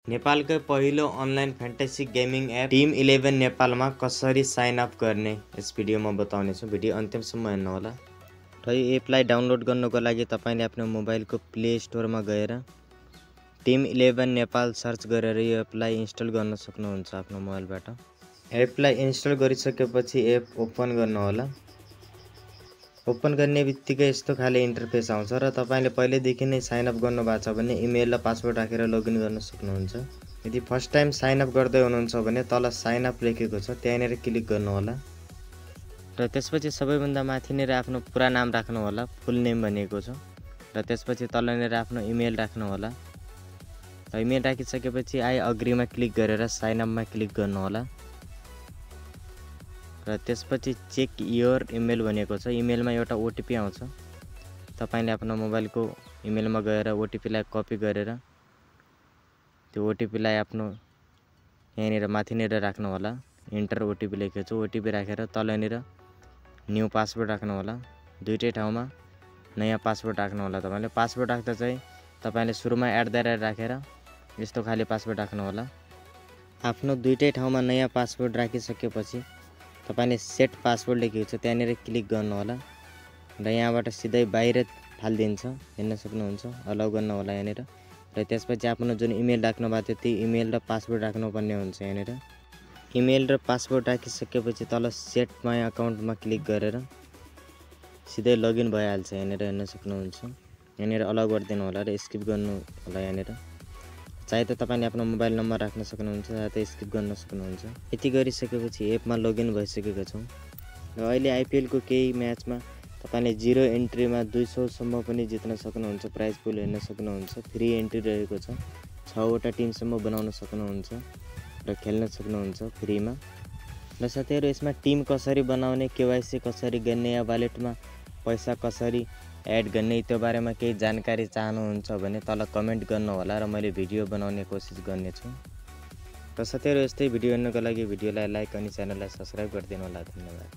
नेपालकै पहिलो online fantasy gaming app team 11 नेपालमा कसरी साइन अप गर्ने यस भिडियोमा बताउने छु। भिडियो अन्त्यसम्म हेर्नु होला। र यो एपलाई डाउनलोड गर्नको लागि तपाईले आफ्नो मोबाइलको प्ले स्टोरमा गएर टिम 11 नेपाल सर्च गरेर यो एपलाई इन्स्टल गर्न सक्नुहुन्छ आफ्नो मोबाइलबाट। एपलाई इन्स्टल गरिसकेपछि एप ओपन गर्नु होला। ओपन गर्ने बित्तिकै यस्तो खाले इन्टरफेस आउँछ र तपाईले पहिलेदेखि नै साइन अप गर्नु भएको छ भने इमेल र पासवर्ड राखेर लगइन गर्न सक्नुहुन्छ। यदि फर्स्ट टाइम साइन अप गर्दै हुनुहुन्छ भने तल साइन अप लेखेको छ त्यहाँनेर क्लिक गर्नु होला। र त्यसपछि सबैभन्दा माथि नेर आफ्नो पुरा नाम राख्नु होला, फुल नेम भनेको छ। र त्यसपछि तलनेर आफ्नो इमेल राख्नु होला। र इमेल राखिसकेपछि आई अग्रीमा क्लिक गरेर साइन अपमा क्लिक गर्नु होला। र त्यसपछि चेक योर इमेल भनेको छ। इमेलमा एउटा ओटिपी आउँछ। तपाईले आफ्नो मोबाइलको इमेलमा गएर ओटिपीलाई कपी गरेर त्यो ओटिपीलाई आफ्नो यहाँनेर माथिनेर राख्नु होला। इन्टर ओटिपी लेखेको छ। ओटिपी राखेर तलनेर न्यू पासवर्ड राख्नु होला। दुईटै ठाउँमा नयाँ पासवर्ड राख्नु होला। तपाईले पासवर्ड राख्दा चाहिँ तपाईले सुरुमा @ राखेर यस्तो खाले पासवर्ड राख्नु होला। आफ्नो दुईटै ठाउँमा नयाँ पासवर्ड राखिसकेपछि तपाईले सेट पासवर्ड लेखेको छ त्यहाँनेर क्लिक गर्नु होला। र यहाँबाट सिधै बाहिर फाल्दिन्छ, हेर्न सक्नुहुन्छ। अलाउ गर्नु होला यहाँनेर। र त्यसपछि आफ्नो जुन इमेल राख्नु भएको थियो त्यो इमेल र पासवर्ड राख्नुपर्ने हुन्छ यहाँनेर। इमेल र पासवर्ड राखिसकेपछि तल सेट माई अकाउन्टमा क्लिक गरेर सिधै लगइन भइहाल्छ यहाँनेर, हेर्न सक्नुहुन्छ। यहाँनेर अलाउ गरिदिनु होला र स्किप गर्नु होला यहाँनेर। चाहे त तपाईले आफ्नो मोबाइल नम्बर राख्न सक्नुहुन्छ, चाहे त स्किप गर्न सक्नुहुन्छ। यति गरिसकेपछि एपमा लगइन भइसकेको छौँ। र अहिले आइपिएलको केही म्याचमा तपाईले 0 एन्ट्रीमा 200 सम्म पनि जित्न सक्नुहुन्छ। प्राइज पुल हेर्न सक्नुहुन्छ। फ्री एन्ट्री रहेको छ। 6 वटा टिमसम्म बनाउन सक्नुहुन्छ र खेल्न सक्नुहुन्छ फ्रीमा। र साथीहरु यसमा टिम कसरी बनाउने, केवाइसी कसरी गर्ने या वालेटमा पैसा कसरी एड गर्ने त्यो बारेमा केही जानकारी चाहनुहुन्छ भने तल कमेन्ट गर्नु होला र मैले भिडियो बनाउने कोसिस गर्नेछु। र साथीहरु यस्तै भिडियो हेर्नको लागि भिडियोलाई लाइक अनि च्यानललाई सब्स्क्राइब गरिदिनु होला। धन्यवाद।